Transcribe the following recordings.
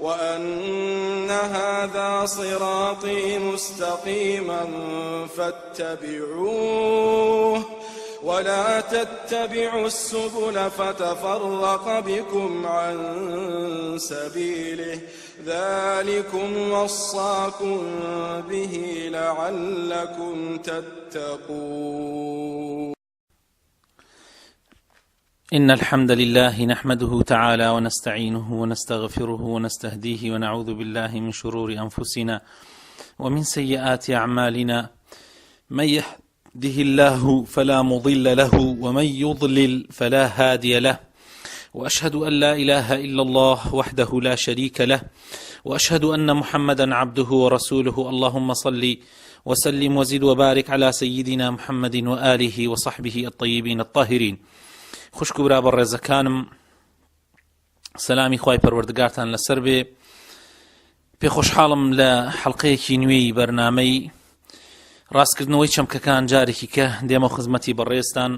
وأن هذا صراطي مستقيما فاتبعوه ولا تتبعوا السبل فتفرق بكم عن سبيله ذلكم وصاكم به لعلكم تتقون. إن الحمد لله نحمده تعالى ونستعينه ونستغفره ونستهديه ونعوذ بالله من شرور أنفسنا ومن سيئات أعمالنا من يهده الله فلا مضل له ومن يضلل فلا هادي له وأشهد أن لا إله إلا الله وحده لا شريك له وأشهد أن محمدا عبده ورسوله. اللهم صل وسلم وزد وبارك على سيدنا محمد وآله وصحبه الطيبين الطاهرين. خوشک برا بەڕێزەکانم، سەلامی خوای پەروەردگارتان لەسەر بێ. پێ خۆشحاڵم لە حەڵقەیەکی نوێی بەرنامەی ڕاستکردنەوەی چەمکەکان جارێکی کە دێمە خزمەتی بەڕێزتان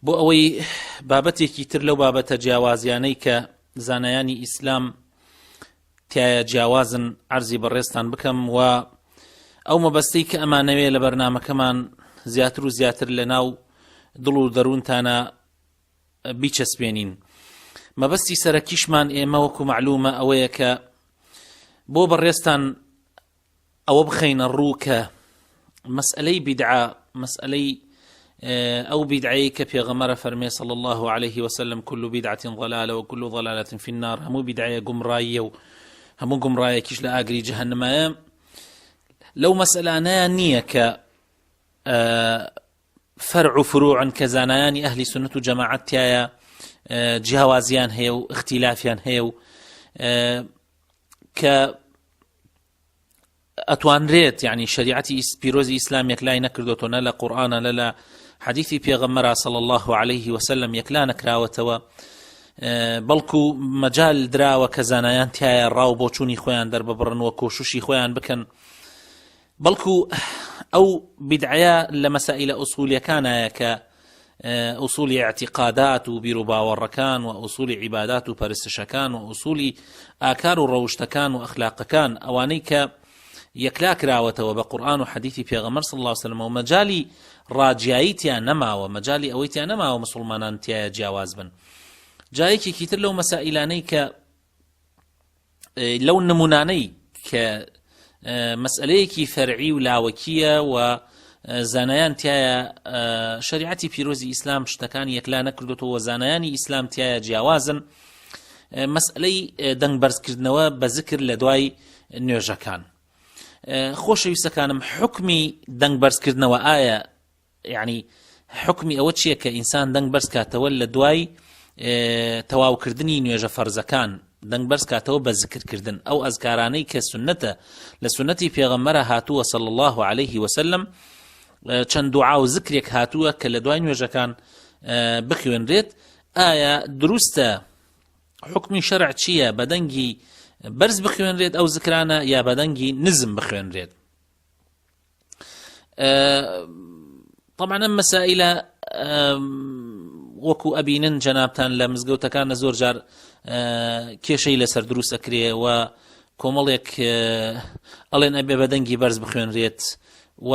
بۆ ئەوەی بابەتێکی تر لەو بابەتە جیاوازیانەی کە زانایانی ئیسلام تایە جیاوازن عەرزی بەڕێزتان بکەم و ئەو مەبەستەی کە ئەمانەوێ لە بەرنامەکەمان زیاتر و زیاتر لە ناو دڵ و دەروونتانە بیچەسپێنین. مەبەستی سەرەکیشمان ئێمە وەکو معلومە ئەوەیە کە بۆ بەڕێزتان ئەوە بخەینە ڕوو کە مەسئلەی بیدعا، مەسئلەی ئەو بیدعەیە کە پێغەمبەر فەرمێ صلی الله عليه وسلم كل بدعة ضلالة وكل ضلالة في النار، هەموو بیدعەیە گومڕاییە و هەموو گومڕایەکیش لە ئاگری جەهەنەمایە. لەو مەسئلانەیە نییە کە فرع و فروعن کە زانایانی ئەهلی سنت و جەماعەت تایە جیاوازیان هەیە و اختلافیان هەیە و کە ئەتوانرێت یعنی شریعەتی پیرۆزی ئیسلام یەکلای نەکردوتەوە، نە لە قورئانە لە لە حەدیثی پێغەمبەر صلی الله عليه وسلم یەکلا نەکراوەتەوە، بەڵکو مەجال دراوە کە زانایان تایە ڕاو بۆ چوونی خۆیان دەرببڕن و کۆشوشی خۆیان بکەن. بەڵکو ئەو بیدعەیە لە مەسائلە ئوسولیەکانایە کە ئوسولی اعتیقادات و بیر و باوەڕەکان و ئوسولی عیبادات و پەرستشەکان و ئوسولی ئاکار و ڕەوشتەکان و ئەخلاقەکان، ئەوانەی کە یەکلا کراوەتەوە بە قورئان و حەدیثی پێغەمبەر صلی الله عليه وسلم و مەجالی ڕاجیاییتیان نەماوە، مەجالی ئەوەیتیان نەماوە مسلمانان تایە جیاواز بن. جایەکێکی تر لەو مەسائلانەی کە لەو نمونانەی کە مەسئلەیەکی فەرعی و لاوەکیە و زانایان تایە شریعەتی پیرۆزی ئیسلام شتەکانی یەکلا نەکردوتەوە، زانایانی ئیسلام تایە جیاوازن، مەسئلەی دەنگبەرزکردنەوە بە ذکر لە دوای نوێژەکان. خۆشەویستەکانم، حکمی دەنگبەرزکردنەوە ئایا یعنی حکمی ئەوە چییە کە ئینسان دەنگبەرز کاتەوە لە دوای تەواوکردنی نوێژە فەرزەکان، دەنگبەرز کاتەوە بە ذکرکردن ئەو ئەزکارانەی کە سنەتە لە سنەتی پێغەمبەرە هاتووە صلی الله عليه وسلم، چەند دوعا و ذکرێک هاتووە کە لە دوای نوێژەکان بخوێنرێت. ئایا دروستە حکمی شەرع چییە؟ بەدەنگی بەرز بخوێنرێت ئەو ذکرانە یا بەدەنگی نزم بخوێنرێت؟ طبعا ئەم مەسائلە وەکو ئەبینن جەنابتان لە مزگەوتەکانە زۆر جار کێشەی لەسەر دروست ئەکرێ و کۆمەڵێک ئەڵێن ئەبێ بەدەنگی بەرز بخوێنرێت و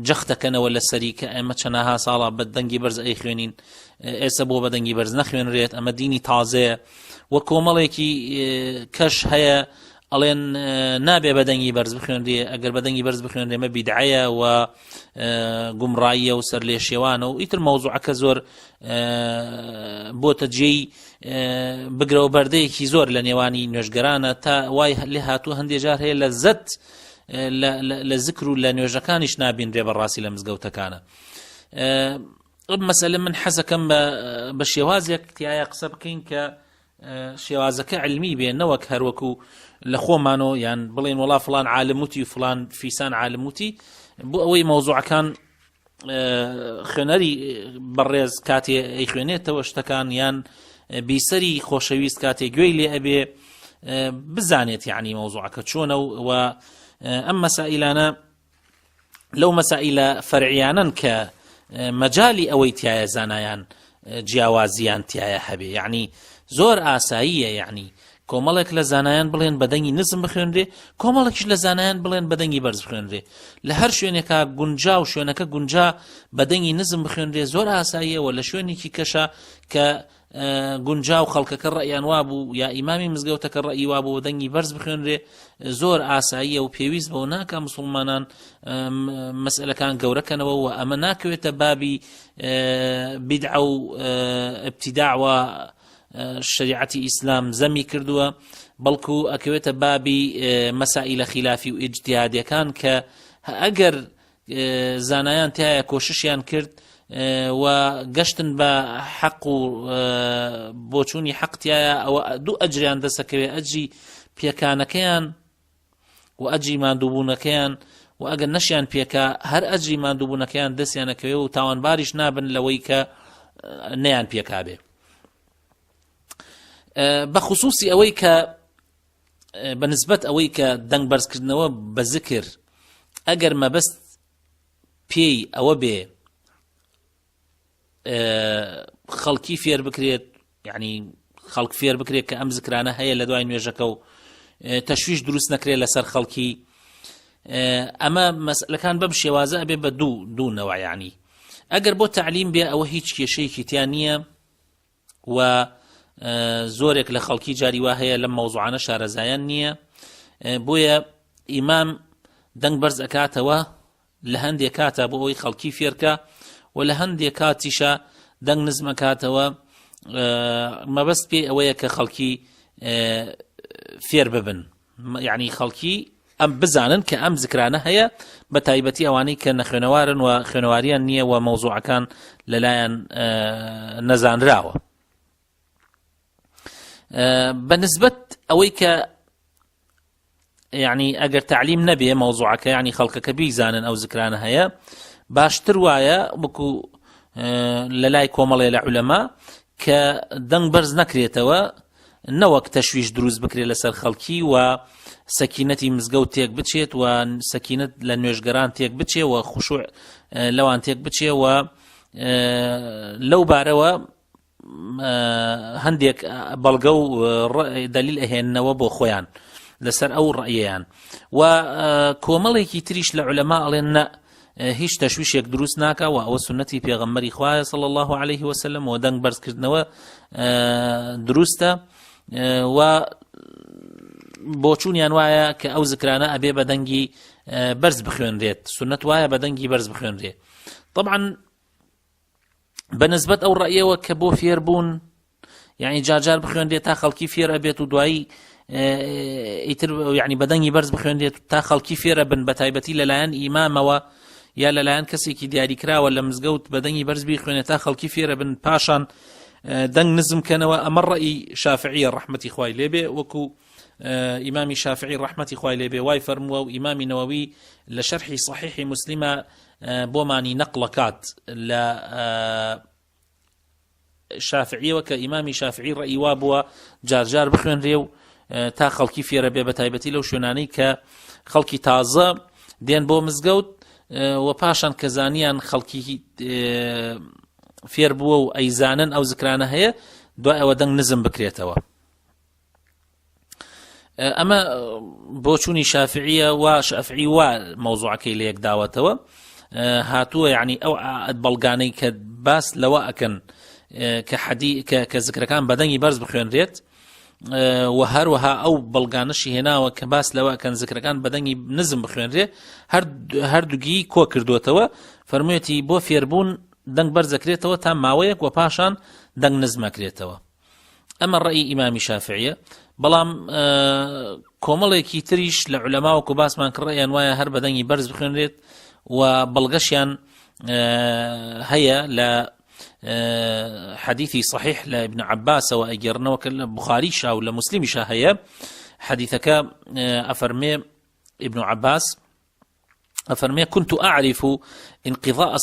جەختەکەنەوە لە سەری کە ئێمە چەنەها ساڵە بەدەنگی بەرز ئەی خوێنین، ئێستا بۆ بەدەنگی بەرز نەخوێنرێت، ئەمە دینی تازەیە. وە کۆمەڵێکی کەش هەیە ئەڵێن نابێ بەدەنگی بەرز بخوێنرێ، ئەگەر بەدەنگی بەرز بخوێنرێ مە بیدعەیە و گومڕاییە و سەر لێشێوانە و ئیتر مەوزوعەکە زۆر بۆتە جێی بگرەوە بەردەیەکی زۆر لە نێوانی نوێژگەرانە، تا وای لێ هاتووە هەندێک جار هەیە لەزەت لە ذکر و لە نوێژەکانیش نابینرێ بەڕاستی لە مزگەوتەکانە. مەسەلە من حەزەکەم بە شێوازێک تایە قسە بکەین کە شێوازەکە علمی بێ، نەوەک هەروەکو لە خۆمانەوە یان بڵێن وڵا فلان عالموتی و فلان فیسان عالموتی، بۆ ئەوەی مەوزوعەکان خوێنەری بەڕێز کاتێ ئەی خوێنێتەوە شتەکان یان بیسەری خۆشەویست کاتێ گوێی لێ ئەبێ بزانێت یعنی مەوزوعەکە چۆنە و ئەم مەسائلانە لەو مەسائلە فەرعیانن کە مەجالی ئەوەی تایە زانایان جیاوازیان تایە هەبێ، یعنی زۆر ئاساییە یعنی کۆمەڵێک لە زانایان بڵێن بەدەنگی نزم بخوێنرێ، کۆمەڵێکیش لە زانایان بڵێن بەدەنگی بەرز بخوێنرێ. لە هەر شوێنێکا گونجا و شوێنەکە گونجا بەدەنگی نزم بخوێنرێ زۆر ئاساییەوە. لە شوێنێکی کەشە کە گونجا و خەڵکەکە ڕەیان وابوو یا ئیمامی مزگەوتەکە ڕەئی وابوو بەدەنگی بەرز بخوێنرێ زۆر ئاساییە و پێویست بەوە ناکە مسلمانان مەسئلەکان گەورەکەنەوە و ئەمە ناکەوێتە بابی بیدعە و ابتیداع و شریعەتی ئیسلام زەمی کردووە، بەڵکو ئەکەوێتە بابی مەسائلە خلافی و ئیجتیهادیەکان کە ئەگەر زانایان تایە کۆششیان کرد و گەشتن بە حەق و بۆچوونی حەقتیایە ئەوە دوو ئەجریان دەسەکەوێت، ئەجری پێکانەکەیان و ئەجری ماندووبوونەکەیان، و ئەگەر نەشیان پێکە هەر ئەجری ماندووبوونەکەیان دەستیانەکەوێ و تاوانباریش نابن لەوەی کە نەیان پێکابێ. بە خصوصی ئەوەی کە بەنسبەت ئەوەی کە دەنگ بەرزکردنەوە بە ذکر ئەگەر مەبەست پێی ئەوە بێ خەڵکی فێر بکرێت، یعنی خەڵک فێر بکرێت کە ئەم ذکرانە هەیە لە دوای نوێژەکە و تەشویش دروست نەکرێت لەسەر خەڵکی، ئەمە مەسئلەکان بەم شێوازە ئەبێ بە دوو نەوە. یعنی ئەگەر بۆ تعلیم بێ ئەوە هیچ کێشەیەکی تیان نییە و زۆرێک لە خەڵکی جاری وا هەیە لەم مەوزوعانە شارەزایان نییە، بۆیە ئیمام دەنگ بەرز ئەکاتەوە لە هەندێک کاتە بۆ ئەوی خەڵکی فێرکە و لە هەندێک کاتیشە دەنگ نزم ئەکاتەوە مەبەست پێ ئەوەیە کە خەڵکی فێر ببن، یعنی خەڵکی ئەم بزانن کە ئەم ذکرانە هەیە، بە تایبەتی ئەوانەی کە نەخوێنەوارن و خوێنەواریان نییە و مەوزوعەکان لەلایەن نەزانراوە. بەنسبەت ئەوەی کە یعنی ئەگەر تعلیم نەبێ مەوزوعەکە، یعنی خەڵکەکە بیزانن ئەو ذکرانە هەیە، باشتر وایە وەکو لە لای کۆمەڵێ لە عولەما کە دەنگ بەرز نەکرێتەوە، نەوەک تەشویش دروست بکرێت لەسەر خەڵکی و سەکینەتی مزگەوت تێک بچێت و سەکینەت لە نوێژگەران تێک بچێ و خوشوع لەوان تێک بچێ و لەو بارەوە هەندێک بەڵگە و دەلیل ئەهێننەوە بۆ خۆیان لەسەر ئەو ڕەیەیان. و کۆمەڵێکی تریش لە عولەما ئەڵێن نە، هیچ تەشویشێک دروست ناکە و ئەوە سنەتی پێغەمبەری خوایە صلی الله عليه وسلم و دەنگ بەرزکردنەوە دروستە و بۆچوونیان وایە کە ئەو ذکرانە ئەبێ بە دەنگی بەرز بخوێنرێت، سنەت وایە بە دەنگی بەرز بخوێنرێت. طبعا بەنسبەت ئەو ڕەیەوە کە بۆ فێر بوون، یعنی جارجار بخوێنرێت تا خەڵکی فێر ئەبێت و دوایی ئیتر یعنی بە دەنگی بەرز بخوێنرێت تا خەڵکی فێرە بن، بە تایبەتی لەلایەن ئیمامەوە یا لەلایەن کەسێکی دیاریکراوە لە مزگەوت بە دەنگی بەرز بخوێنێت تا خەڵکی فێرە بن پاشان دەنگ نزم کەنەوە. ئەمە ڕەئی شافعیە ڕەحمەتی خوای لێبێ، وەکو ئیمامی شافعی ڕەحمەتی خوای لێبێ وای فەرمووە و ئیمامی نەوەوی لە شەرحی صحیحی مسلمە بۆمانی نەقڵەکات لە شافعیەوە کە ئیمامی شافعی ڕەئی وا بووە جارجار بخوێنرێ و تا خەڵکی فێرە بێ، بە تایبەتی لەو شوێنانەی کە خەڵکی تازە دێن بۆ مزگەوت و پاشان کە زانیان خەڵکی فێر بووە و ئەیزانن ئەو ذکرانە هەیە، دوای ئەوە دەنگ نزم بکرێتەوە. ئەمە بۆچوونی شافعیە و شافعی وا مەوزوعەکەی لە یەک داوەتەوە هاتووە، یعنی ئەو بەڵگانەی کە باس لەوە ئەکەن کە ذکرەکان بە دەنگی بەرز بخوێنرێت و هەروەها ئەو بەڵگانەشی هێناوە کە باس لەوە ئەکەن ذکرەکان بە دەنگی نزم بخوێنرێ، هەردووگی کۆ کردوێتەوە. فەرموویەتی بۆ فێربوون دەنگ بەرز دەکرێتەوە تا ماوەیەک و پاشان دەنگ نزم ئەکرێتەوە. ئەمە ڕەئی ئیمامی شافعیە. بەڵام کۆمەڵێکی تریش لە عولەماوەکو باسمان کڕەیان وایە هەر بە دەنگی بەرز بخوێنرێت و بەڵگەشیان هەیە لە حديثي صحيح لابن عباس وأجرنا وكل بخاري شا ولا مسلم شا هيا حديثك أفرمي ابن عباس أفرمي كنت أعرف انقضاء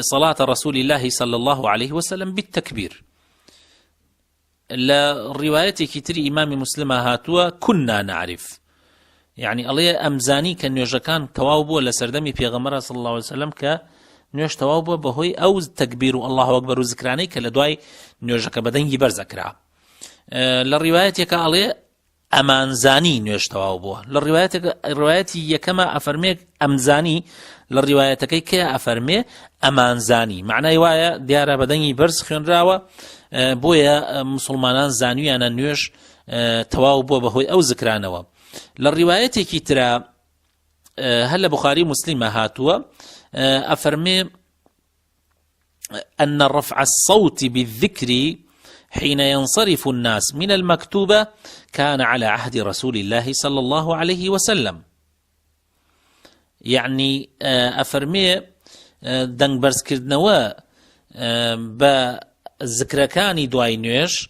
صلاة رسول الله صلى الله عليه وسلم بالتكبير. لا روايتي كتري إمام مسلم هاتوا كنا نعرف، يعني الله أمزاني كان يجكان توابو لسردمي في غمرة صلى الله عليه وسلم ك نوێش تەواو بووە بەهۆی ئەو تەکبیر و الله ئەکبەر و ذکرانەی کە لە دوای نوێژەکە بەدەنگی بەرز ئەکرا. لە ڕیوایەتێکە ئەڵێ ئەمانزانی نوێژ تەواو بووە. لە ڕیوایەتی یەکەمە ئەفەرمێ ئەمزانی، لە ڕیوایەتەکەی کێ ئەفەرمێ ئەمانزانی. معنای وایە دیارە بەدەنگی بەرز خوێنراوە، بۆیە مسلمانان زانویانە نوێژ تەواو بووە بەهۆی ئەو زکرانەوە. لە ڕیوایەتێکی ترە هەر لە بوخاری مسلیمە هاتووە ئەفەرمێ أن رفع الصوت بالذكر حين ينصرف الناس من المكتوبة كان على عهد رسول الله صلى الله عليه وسلم. يعني أفرمي دنگ برز كردنوا بذكركاني دواي نوێژ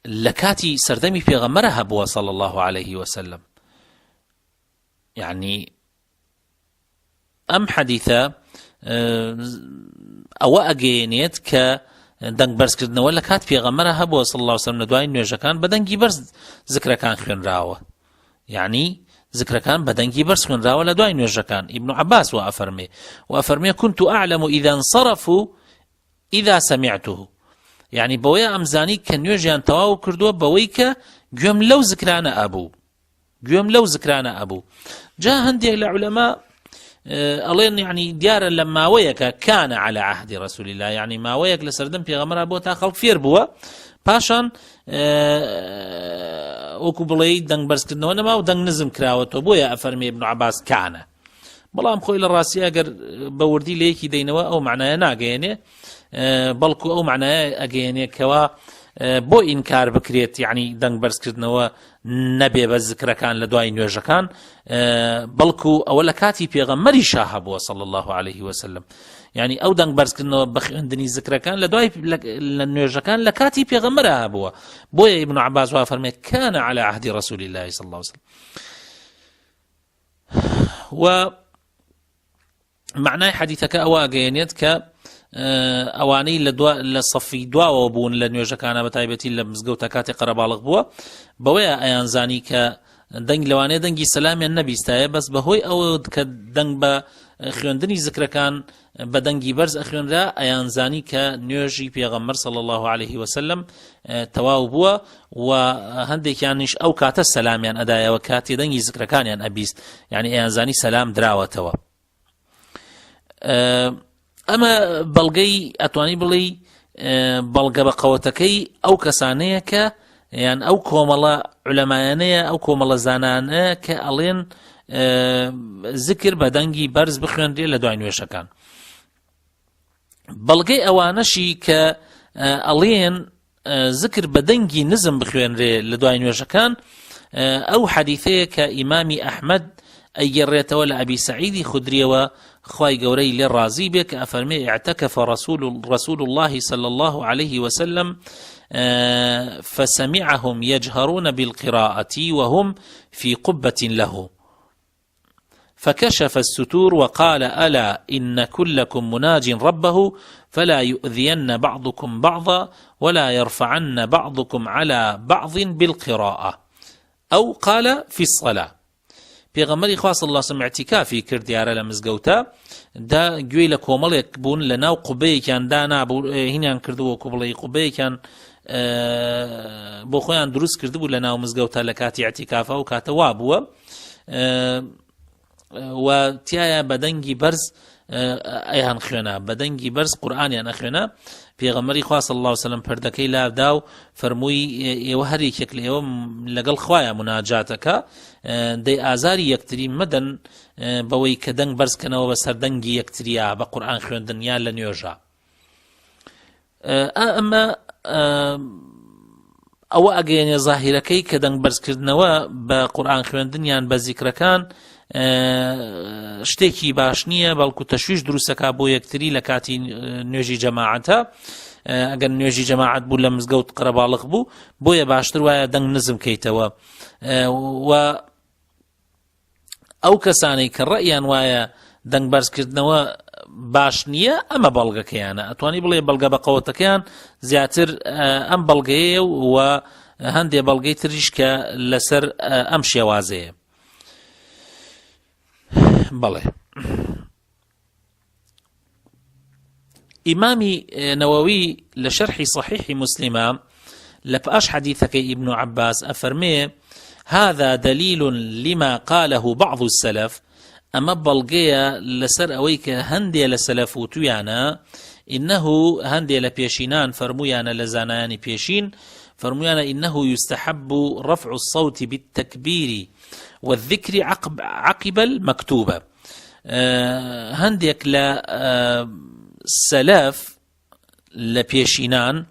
لكاتي سردمي پیغمبر هبوا صلى الله عليه وسلم. يعني أم حديثة أو أجينيت ك دنگ برز کردنەوە لە کات پێغەمبەر هەبووە صلی الله عليه وسلم لە دوای نوێژەکان بەدەنگی بەرز ذکرەکان خوێنراوە. یعنی ذکرەکان بەدەنگی بەرز خوێنراوە لە دوای نوێژەکان. ابن عباس وأفرمي كنت أعلم إذا انصرفوا إذا سمعته. يعني بەوەیە ئەمزانی کە نوێژیان تەواو کردووە بەوەی کە گوێم لەو زکرانە ئەبوو. جا هەندێک لە عولەما ئەڵێن يعني دیارە لە ماوەیەکە كان على عهد رسول الله، يعني ماوەیەک لە سەردەم پێغەمبەر بۆ تا خەڵک فێر بووە، پاشان وەکو بڵێ دەنگ بەرزکردنەوە نەما و دەنگ نزم کراوەتەوە، بۆیە ئەفەرمێ ابن عباس كانە. بەڵام خۆی لە ڕاستی ئەگەر بە وردی لە یەکی دەینەوە ئەو معنایە ناگەیەنێ، بەڵکو ئەو معنایە ئەگەیەنێ کەوا بۆ ئینکار بکرێت، یعنی دەنگ بەرزکردنەوە نەبێ بە ذکرەکان لە دوای نوێژەکان، بەڵکو ئەوە لە کاتی پێغەمبەری شا هەبووە صلی الله عليه وسلم. یعنی ئەو دەنگ بەرزکردنەوە بە خوێندنی ذکرەکان لە دوای لە نوێژەکان لە کاتی پێغەمبەر هەبووە، بۆیە ابن عباس وافەرمێ كان على عهد رسول الله صلى الله عليه وسلم. و معنای حەدیثەکە ئەوە ئەگەیەنێت کە ئەوانەی لە سەفی دواوە بوون لە نوێژەکانە بە تایبەتی لە مزگەوتە کاتێ قەرەباڵغ بووە، بەوەیە ئەیانزانی کە دەنگ لەوانەیە دەنگی سەلامیان نەبیستایە، بەس بەهۆی ئەوە کە دەنگ بە خوێندنی ذکرەکان بە دەنگی بەرز ئەخوێنرا ئەیانزانی کە نوێژی پێغەمبەر صلی الله عليه وسلم تەواو بووە و هەندێکیانیش ئەو کاتە سەلامیان ئەدایەوە کاتێ دەنگی ذکرەکانیان ئەبیست، یعنی ئەیانزانی سەلام دراوەتەوە. ئەمە بەڵگەی ئەتوانی بڵێ بەڵگە بە قەوەتەکەی ئەو کەسانەیە کە یان ئەو کۆمەڵە عولەمایانەیە، ئەو کۆمەڵە زانانەیە کە ئەڵێن ذکر بە دەنگی بەرز بخوێندرێ لە دوای نوێژەکان. بەڵگەی ئەوانەشی کە ئەڵێن ذکر بە دەنگی نزم بخوێنرێ لە دوای نوێژەکان، ئەو حەدیثەیە کە ئیمامی ئەحمەد ئەیگەڕێتەوە لە ئەبی سەعیدی خودریەوە خی گەورەی لێ ڕازی بێ کە ئەفەرمێ اعتكف رسول الله صلى الله عليه وسلم فسمعهم يجهرون بالقراءة وهم في قبة له فكشف الستور وقال ألا إن كلكم مناج ربه فلا يؤذين بعضكم بعضا ولا يرفعن بعضكم على بعض بالقراءة أو قال في الصلاة. پێغەمبەری خوا صلی الله علیه و سلم اعتیکافی کرد دیارە لە مزگەوتە، دا گوێی لە کۆمەڵێک بوون لە ناو قوبەیەکیان دانابوو، هینیان کردبوو وەکو بڵێ قوبەیەکیان بۆ خۆیان دروست کردبوو لە ناو مزگەوتە لە کاتی اعتیکافە و کاتە وا بووە و تایە بە دەنگی بەرز ئەیان خوێنە، بە دەنگی بەرز قورئانیان ئەخوێنە. پێغەمبەری خوا صلی الله علیه و سلم پەردەکەی لابدا و فەرمووی ئێوە هەر یەکێک لێوە لەگەڵ خوایە مناجاتەکە، دەی ئازاری یەکتری مەدەن بەوەی کە دەنگ بەرزکەنەوە بە سەردەنگی یەکتریە بە قورئان خوێندن یان لە نوێژە. ئەمە ئەوە ئەگەیەنێ زاهیرەکەی کە دەنگ بەرزکردنەوە بە قورئان خوێندنیان بە زیکرەکان شتێکی باش نییە، بەڵکو تەشویش دروستەکە بۆ یەکتری لە کاتی نوێژی جەماعەتە. ئەگەر نوێژی جەماعەت بوو لە مزگەوت قەرەباڵغ بوو، بۆیە باشتر وایە دەنگ نزم کەیتەوە. و ئەو کەسانەی کە ڕەئیان وایە دەنگ بەرزکردنەوە باش نییە، ئەمە بەڵگەکەیانە. ئەتوانی بڵێ بەڵگە بە قەوەتەکەیان زیاتر ئەم بەڵگەیە و هەندێ بەڵگەی تریش کە لەسەر ئەم شێوازەیە. بەڵێ ئیمامی نەوەوی لە شەرحی صحیحی موسلیمە لبأش حديثك ابن عباس أفرمي هذا دليل لما قاله بعض السلف أما بلغيا لسر أويك هندي لسلف وتويانا إنه هندي لبيشينان فرميانا لزانان بيشين فرميانا إنه يستحب رفع الصوت بالتكبير والذكر عقب المكتوبة. هنديك لسلف لبيشينان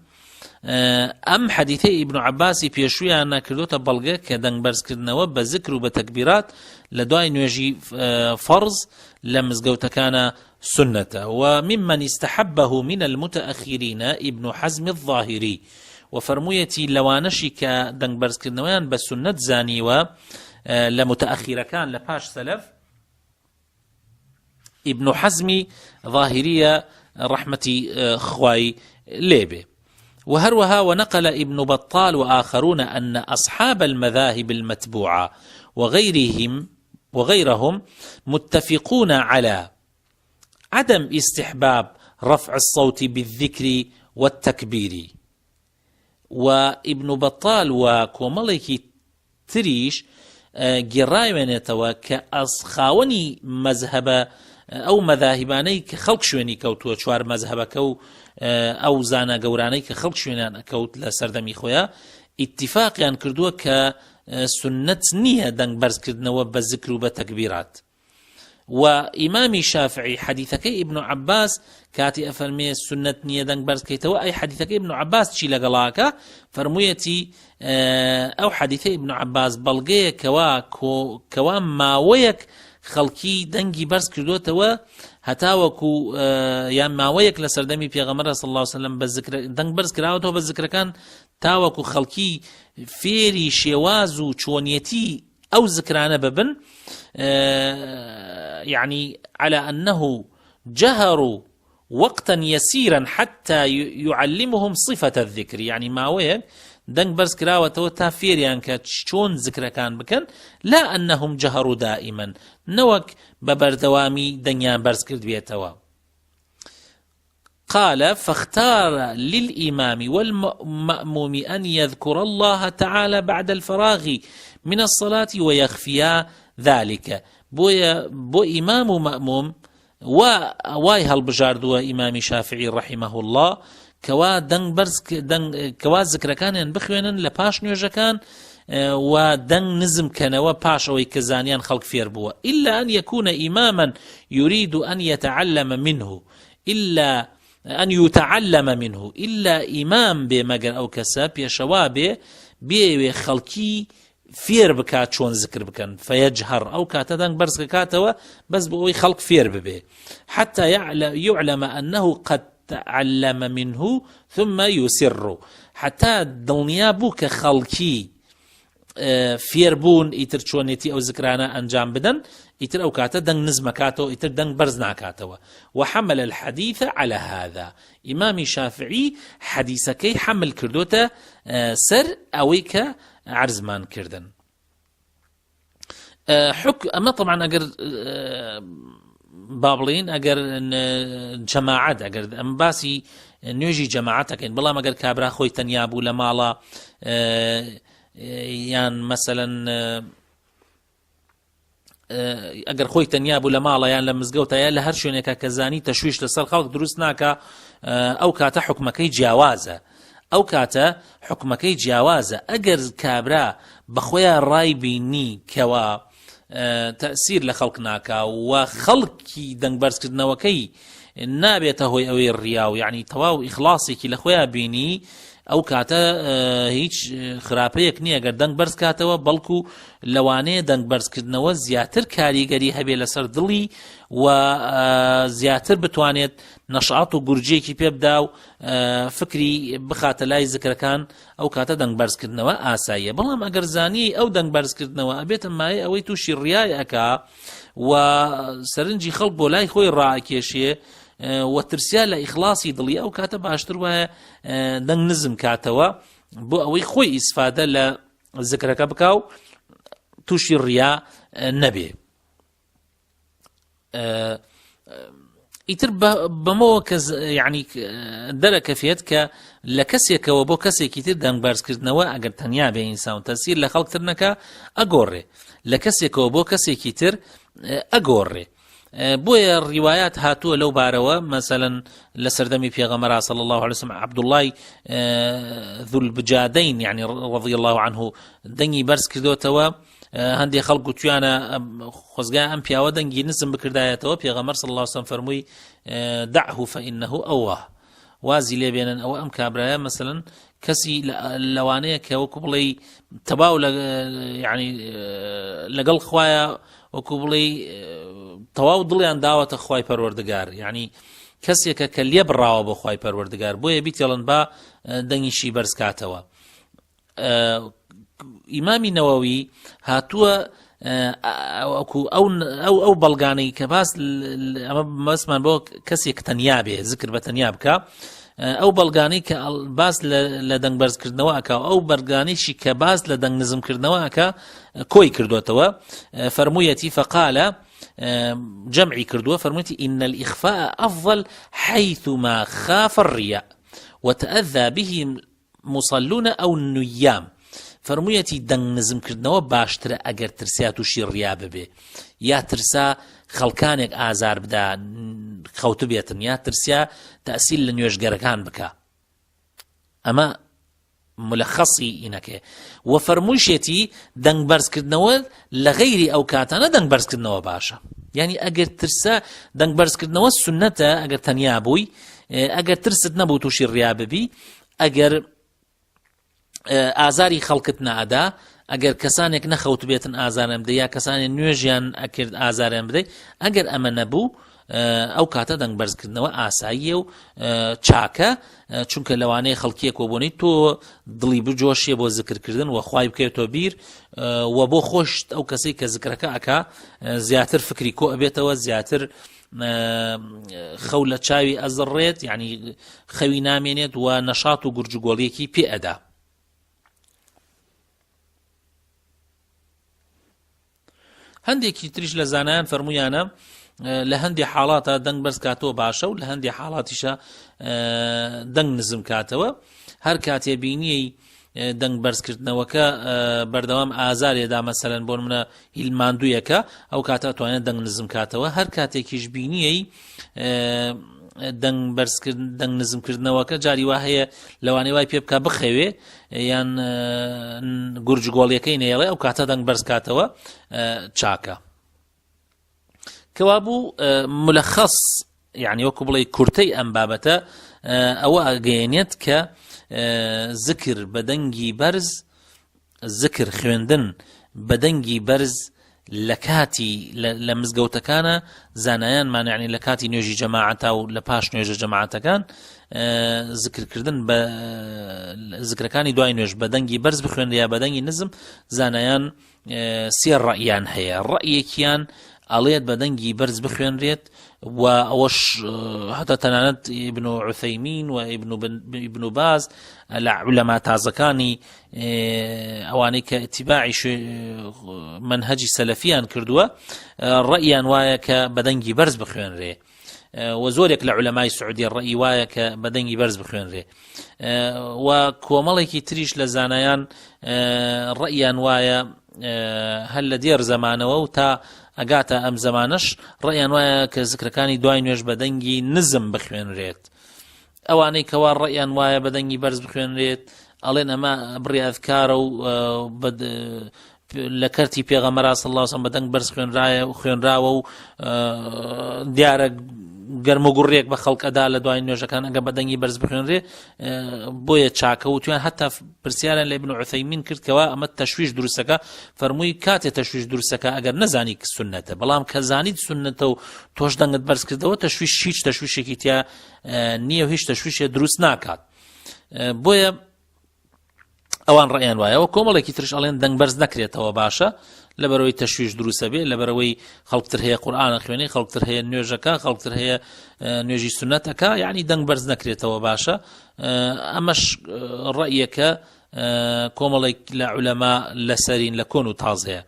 أم حديثي ابن عباس بيشويانا كردوتا بلغة كدنگ برز كردنوا بذكر وبتكبيرات لدواء نواجي فرض لمزقوتا كان سنة. وممن استحبه من المتأخرين ابن حزم الظاهري وفرميتي لوانشي كدنگ برز كردنوان بسنة زانيوا لمتأخر كان لباش سلف ابن حزم ظاهرية رحمة خواي ليبه. وهروها ونقل ابن بطال وآخرون أن أصحاب المذاهب المتبوعة وغيرهم متفقون على عدم استحباب رفع الصوت بالذكر والتكبير. وابن بطال وكوماليكي تريش گێڕایوێنێتەوە کە ئەسخاوەنی مەذهبە ئەو مەذاهبانەی کە خەڵک شوێنی کەوتووە چوار مەذهبەکە و ئەو زانە گەورانەی کە خەڵک شوێنیان ئەکەوت لە سەردەمی خۆیان ئیتیفاقیان کردووە کە سنەت نییە دەنگ بەرزکردنەوە بە ذکر و بە تەکبیرات. وإمام شافعي حديثك ابن عباس كاتي أفرمي سنة نيدن برز كيتوا أي حديثك ابن عباس تشي لقلاكا فرميتي أو حديث ابن عباس بلغي كوا ماويك خلقي دنگي برز كردوتوا هتاوكو يا ماويك لسردمي پیغمبر صلى الله عليه وسلم بالذكر دنگ برز كراوتو بالذكر كان تاوكو خلقي فيري شوازو چونيتي أو ذكرانه ببن يعني على أنه جهروا وقتا يسيرا حتى يعلمهم صفة الذكر. يعني ماويك دنگ برز كراوة تافير يعني كشون ذكر كان بكن لا أنهم جهروا دائما نوك ببردوامي دنيان برز كرد بيتوا. قال فاختار للإمام والمأموم أن يذكر الله تعالى بعد الفراغ من الصلاة ويخفيا ذلك. بو إمام ومأموم واي هالبجاردوا إمام شافعي رحمه الله كوا دنگ برز كوا ذكر كان بخوينن لباش نيوجا كان ودنگ نزم كان وباش أو كزانيان خلق فير بوا إلا أن يكون إماما يريد أن يتعلم منه إلا أن يتعلم منه إلا إمام بمجر أو كسب يشوابه بي خلقي فير بكات شون ذكر بكن فيجهر أو كاتدان برز كاتوا بس بوي خلق فير ببه حتى يعلم أنه قد تعلم منه ثم يسر حتى دنيا بوك خلقي فيربون إتر شونيتي أو ذكرانا أنجام بدن إتر أو كاتا دنگ نزمكاتو إتر دنگ برزنا كاتوا. وحمل الحديث على هذا إمام شافعي حديثكي حمل كردوتا سر أويك عرزمان كردن أما طبعا أقر بابلين أقر جماعات أقر أم باسي نيجي جماعتك بلا ما أقر كابرا خوي تنيابو لمالا يعني مثلا ئەگەر خۆی تەنیا بوو لە ماڵە یان لە مزگەوتە یان لە هەر شوێنێکە کە زانی تەشویش لەسەر خەڵک دروست ناکە ئەو کاتە حکومەکەی جیاوازە ئەو کاتە حکومەکەی جیاوازە. ئەگەر کابرا بەخۆیان ڕای بینی کەوا تەسیر لە خەڵک ناکا و خەڵکی دەنگ بەرزکردنەوەکەی نابێتە هۆی ئەوەی ڕیاو یعنی تەواو ئیخلاسێکی لە خۆیان بینی ئەو کاتە هیچ خراپەیەک نییە گەر دەنگ بەرز کاتەوە بەڵکو لەوانەیە دەنگ بەرزکردنەوە زیاتر کاریگەری هەبێ لەسەر دڵی و زیاتر بتوانێت نەشعات و گورجێکی پێ بدا و فکری بخاتە لای ذکرەکان ئەو کاتە دەنگ بەرزکردنەوە ئاساییە. بەڵام ئەگەر زانی ئەو دەنگ بەرزکردنەوە ئەبێتە مایە ئەوەی تووشی ڕیای ئەکا و سەرنجی خەڵک بۆ لای خۆی ڕائکێشێ وترسیا لە ئیخلاسی دڵی ئەو کاتە باشتر وایە دەنگ نزم کاتەوە بۆ ئەوەی خۆی ئیسفادە لە ذکرەکە بکا و تووشی ڕیا نەبێ. ئیتر بەمەوە کە یعنی دەرەکەفێت کە لە کەسێکەوە بۆ کەسێکی تر دەنگبەرزکردنەوە ئەگەر تەنیا بێ ئینسان تەسیر لە خەڵکتر نەکە ئەگۆڕێ، لە کەسێکەوە بۆ کەسێکی تر ئەگۆڕێ. بۆیە ڕیوایات هاتووە لەو بارەوە، مەسەلەن لە سەردەمی پێغەمبەر صلی الله عليه وسلم عەبدوڵڵای ذو البجادین یعنی رضی الله عنه دەنگی بەرز کردوتەوە، هەندێک خەڵک گوتویانە خۆزگای ئەم پیاوە دەنگی نزم بکردایەتەوە، پێغەمبەر صلی الله عليه وسلم فەرمووی دعه فإنه أواه، وازی لێ بێنن ئەوە ئەم کابرایە مەسەلەن کەسی لەوانەیە کە وەکو بڵێ تەواو یعنی لەگەڵ خوایە وەکو بڵێ تەواو دڵیان داوەتە خوای پەروەردگار، یعنی کەسێکە کە لێ بڕاوە بۆ خوای پەروەردگار، بۆیە بیتێڵن با دەنگیشی بەرز کاتەوە. ئیمامی نەوەوی هاتووە ئەو بەڵگانەی کە باس ئەمە بەسمان بۆ کەسێک تەنیا بێ ذکر بە تەنیا بکە، ئەو بەڵگانەی کە باس لە دەنگ بەرزکردنەوە ئەکا، ئەو بەڵگانەیشی کە باس لە دەنگ نزمکردنەوە ئەکا کۆی کردوێتەوە. فەرموویەتی فقالە جمعی کردووە، فەرموویەتی إن الإخفاء أفضل حيثما خاف الرياء وتأذى به مصلون أو النيام. فەرموویەتی دەنگ نزمکردنەوە باشترە ئەگەر ترسیا تووشی ڕیا ببێ، یا ترسا خەڵکانێک ئازار بدا خەوت بێتن، یا ترسیا تەسیل لە نوێژگەرەکان بکە. ئەمە ملخصی ئینەکێ. و فەرمووشێتی دەنگ بەرزکردنەوە لە غەیری ئەو کاتانە دەنگ بەرزکردنەوە باشە، یعنی ئەگەر ترسا دەنگ بەرزکردنەوە سنەتە ئەگەر تەنیا بووی، ئەگەر ترست نەبوو تووشی ڕیا ببی، ئەگەر ئازاری خەڵکت نەئەدا، ئەگەر کەسانێک نەخەوت بێتن ئازارم بدەی، یا کەسانێک نوێژیان ئەکرد ئازارم بدەی، ئەگەر ئەمە نەبوو ئەو کاتە دەنگ بەرزکردنەوە ئاساییە و چاکە، چونکە لەوانەیە خەڵکیەک بۆنی تۆ دڵی بجۆشیە بۆ زکرکردن و خوای بکەوێتەوە بیر، و بۆ خۆشت ئەو کەسەی کە زکرەکە ئەکا زیاتر فکری کۆ ئەبێتەوە، زیاتر خەو لە چاوی ئەزڕێت، یعنی خەوی نامێنێت و نەشاط و گورجگۆڵیەکی پێ ئەدا. هەندێکی تریش لە زانایان فەرموویانە لە هەندێک حاڵاتە دەنگ بەرز کاتەوە باشە و لە هەندێک حاڵاتیشە دەنگ نزم کاتەوە. هەر کاتێ بینیەی دەنگ بەرزکردنەوەکە بەردەوام ئازارێدا، مەسەلەن بۆ منە هیلماندوویەکە، ئەو کاتە ئەتوانێت دەنگ نزم کاتەوە. هەر کاتێکیش بینیەی دەنگ نزمکردنەوەکە جاری وا هەیە لەوانەیە وای پێ بکە بخەوێ، یان گورجگۆڵیەکەی نێڵێ، ئەو کاتە دەنگ بەرز کاتەوە چاکە. کەوابوو ملخص یعنی وەکو بڵێ کورتەی ئەم بابەتە ئەوە ئەگەیەنێت کە ذکر بە دەنگی بەرز، ذکر خوێندن بە دەنگی بەرز لە کاتی لە مزگەوتەکانە زانایانمان یعنی لە کاتی نوێژی جەماعەتە و لە پاش نوێژە جەماعەتەکان ذکرکردن بە ذکرەکانی دوای نوێژ بە دەنگی بەرز بخوێن یا بە دەنگی نزم، زانایان سێ ڕەئیان هەیە. ڕەئیەکیان ئەڵێت بە دەنگی بەرز بخوێنرێت، و ئەوەش هەتا تەنانەت ئیبن عوثەیمین و ئیبن باز لە عولەما تازەکانی ئەوانەی کە ئیتیباعی منهەجی سەلەفیان کردووە، ڕەئیان وایە کە بە دەنگی بەرز بخوێنرێ، و زۆرێک لە عولەمای سعودی ڕەئی وایە کە بە دەنگی بەرز بخوێنرێ، و کۆمەڵێکی تریش لە زانایان ڕەئیان وایە هەل لە دێر زەمانەوە و تا ئەگاتە ئەم زەمانەش ڕەئیان وایە کە ذکرەکانی دوای نوێژ بە دەنگی نزم بخوێنرێت. ئەوانەی کەوا ڕەئیان وایە بە دەنگی بەرز بخوێنرێت ئەڵێن ئەمە بڕی ئەذکارە و لە کەرتی پێغەمبەر صلی الله علیه و سلم بە دەنگ بەرز خوێنراوە و دیارە گەرم و گوڕێک بە خەڵک ئەدا لە دوای نوێژەکان ئەگە بە دەنگی بەرز بخوێنرێ، بۆیە چاکە. و تویان هەتا پرسیاران لە ئیبن عوثەیمین کرد کەوا ئەمە تەشویش دروستەکە، فەرمووی کاتێ تەشویش دروستەکە ئەگەر نەزانی کە سونەتە، بەڵام کە زانیت سونەتە و تۆش دەنگت بەرز کردەوە تەشویش هیچ تەشویشێکی تیا نییە و هیچ تەشویشێ دروست ناکات. بۆیە ئەوان ڕەئیان وایەوە. کۆمەڵێکی ترش ئەڵێن دەنگ بەرز نەکرێتەوە باشە، لەبەرەوەی تەشویش دروستە بێ، لەبەرەوەی خەڵکتر هەیە قورئانە خوێنی، خەڵکتر هەیە نوێژەکە، خەڵکتر هەیە نوێژی سونەتەکە، یعنی دەنگ بەرز نەکرێتەوە باشە. ئەمەش ڕەئیەکە کۆمەڵێک لە عولەما لەسەرین لە کۆن و تاز هەیە.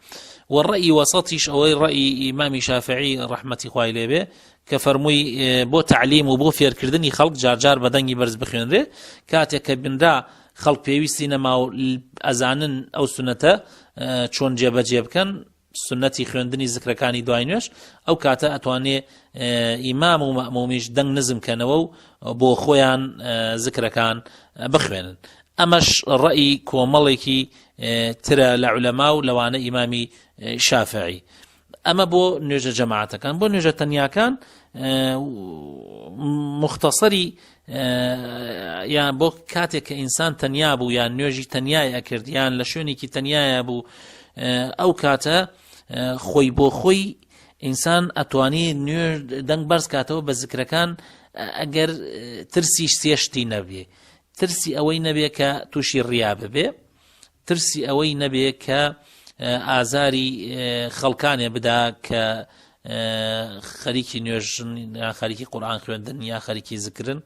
والرأي وسطيش أو رأي إمام شافعي رحمة خوای لێ بێ کە فەرمووی بۆ تعلیم و بۆ فێرکردنی خەڵک جارجار بەدەنگی بەرز بخوێنرێ کاتێک کە بنرا خەڵک پێویستی نەما و ئەزانن ئەو سونەتە چۆن جێبەجێ بکەن سنەتی خوێندنی زیکرەکانی دوای نوێش ئەو کاتە ئەتوانێ ئیمام و مەمومیش دەنگ نزم کەنەوە و بۆ خۆیان زیکرەکان بخوێنن. ئەمەش ڕەئی کۆمەڵێکی ترە لە عولەما و لەوانە ئیمامی شافعی. ئەمە بۆ نوێژە جەماعەتەکان. بۆ نوێژە تەنیاکان مختصری یان بۆ کاتێک کە ئینسان تەنیا بوو یان نوێژی تەنیای ئەکرد یان لە شوێنێکی تەنیایە بوو ئەو کاتە خۆی بۆ خۆی ئینسان ئەتوانی نوێژ دەنگ بەرز کاتەوە بە زیکرەکان ئەگەر ترسی سێشتی نەبێ، ترسی ئەوەی نەبێ کە تووشی ڕیا ببێ، ترسی ئەوەی نەبێ کە ئازاری خەڵکانێ بدا کە خەریکی نوێژن یا خەریکی قورئان خوێندن یا خەریکی زیکرن،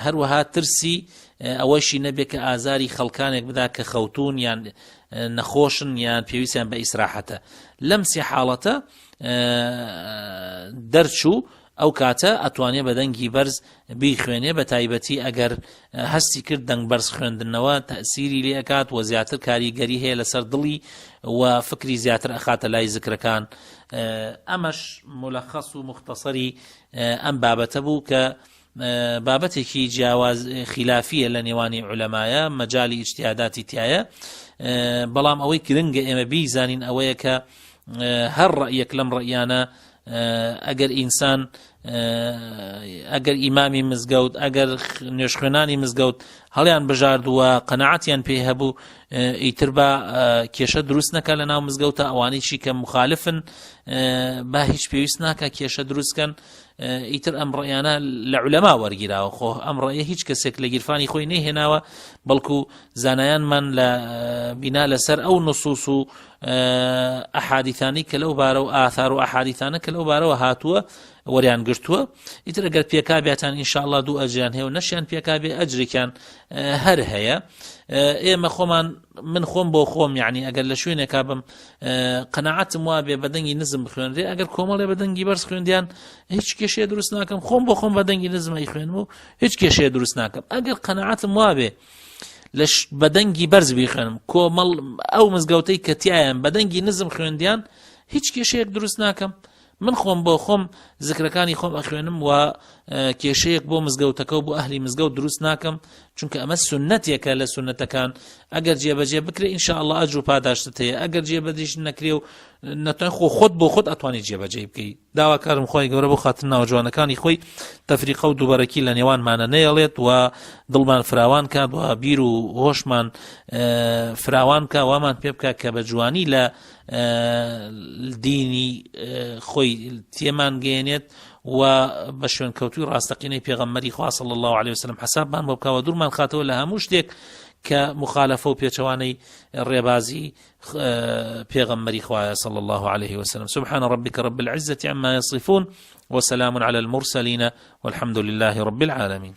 هەروەها ترسی ئەوەشی نەبێ کە ئازاری خەڵکانێک بدا کە خەوتون یان نەخۆشن یان پێویستیان بە ئیسراحەتە. لەم سێ حاڵەتە دەرچوو ئەو کاتە ئەتوانێ بە دەنگی بەرز بیخوێنێ، بە تایبەتی ئەگەر هەستی کرد دەنگ بەرز خوێندنەوە تەئسیری لێ ئەکات و زیاتر کاریگەری هەیە لەسەر دڵی و فکری زیاتر ئەخاتە لای زیکرەکان. ئەمەش مولەخەص و مختصری ئەم بابەتە بوو کە بابەتێکی جیاواز خلافیە لە نێوانی عولەمایە، مەجالی ئیجتیهاداتی تایە، بەڵام ئەوەی گرنگە ئێمە بیزانین ئەوەیە کە هەر ڕەیەک لەم ڕەیانە ئەگەر ئینسان ئەگەر ئیمامی مزگەوت ئەگەر نوێژخوێنانی مزگەوت هەڵیان بژاردووە قەنەعەتیان پێ هەبوو ئیتر بە کێشە دروست نەکە لە ناو مزگەوتە، ئەوانەیشی کە مخالفن با هیچ پێویست ناکە کێشە دروستکەن. ئیتر ئەم ڕەیانە لە عولەما وەرگیراوە، خۆ ئەم ڕەیە هیچ کەسێک لە گیرفانی خۆی نەهێناوە، بەڵکو زانایانمان لە بینا لەسەر ئەو نصوص و ئەحادیثانی کە لەو بارە و ئاثار و ئەحادیثانە کە لەو بارەوە هاتووە وەریان گرتووە. ئیتر ئەگەر پێکابێتان ئینشاءالله دوو ئەجریان هەیە و نەشیان پێکابێ ئەجرێکیان هەر هەیە. ئێمە خۆمان من خۆم بۆ خۆم یعنی ئەگەر لە شوێنێکا بم قەنەعەتم وا بێ بەدەنگی نزم بخوێنرێ، ئەگەر کۆمەڵێ بەدەنگی بەرز خوێندیان هیچ کێشەیە دروست ناکەم، خۆم بۆ خۆم بەدەنگی نزمەی خوێنم و هیچ کێشەیە دروست ناکەم. ئەگەر قەنەعەتم وا بێ لەش بەدەنگی بەرز بیخوێنم، کۆمەڵ ئەو مزگەوتەی کە تیایان بەدەنگی نزم خوێندیان هیچ کێشەیەک دروست ناکەم. من خۆم بۆ خۆم زیکرەکانی خۆم ئەخوێنم و کێشەیەک بۆ مزگەوتەکە و بۆ ئەهلی مزگەوت دروست ناکەم، چونکە ئەمە سنەتێکە لە سنەتەکان. ئەگەر جێبەجێ بکرێ ئینشاءالله ئەجر و پاداشتت هەیە، ئەگەر جێبەجێش نەکرێ و نەتوان خۆت بۆ خۆت ئەتوانیت جێبەجێ بکەیت. داواکارم خۆی گەورە بۆ خاتر ناوجوانەکانی خۆی تەفریقە و دووبەرەکی لە نێوانمانە نەیەڵێت و دڵمان فراوان کات و بیر و هۆشمان فراوان کە وامان پێ بکات کە بە جوانی لە دینی خۆی تێمان گەێنێت و بە شوێن کەوتوی ڕاستەقینەی پێغەمبەری خوا صلی الله عليه وسلم حسابمان بۆ بکەوە دوورمان خاتەوە لە هەموو شتێک کە مخالفە و پێچەوانەی ڕێبازی پێغەمبەری خوایە صلی الله عليه وسلم. سبحان ربك رب العزة عما يصفون وسلام على المرسلين والحمد لله رب العالمين.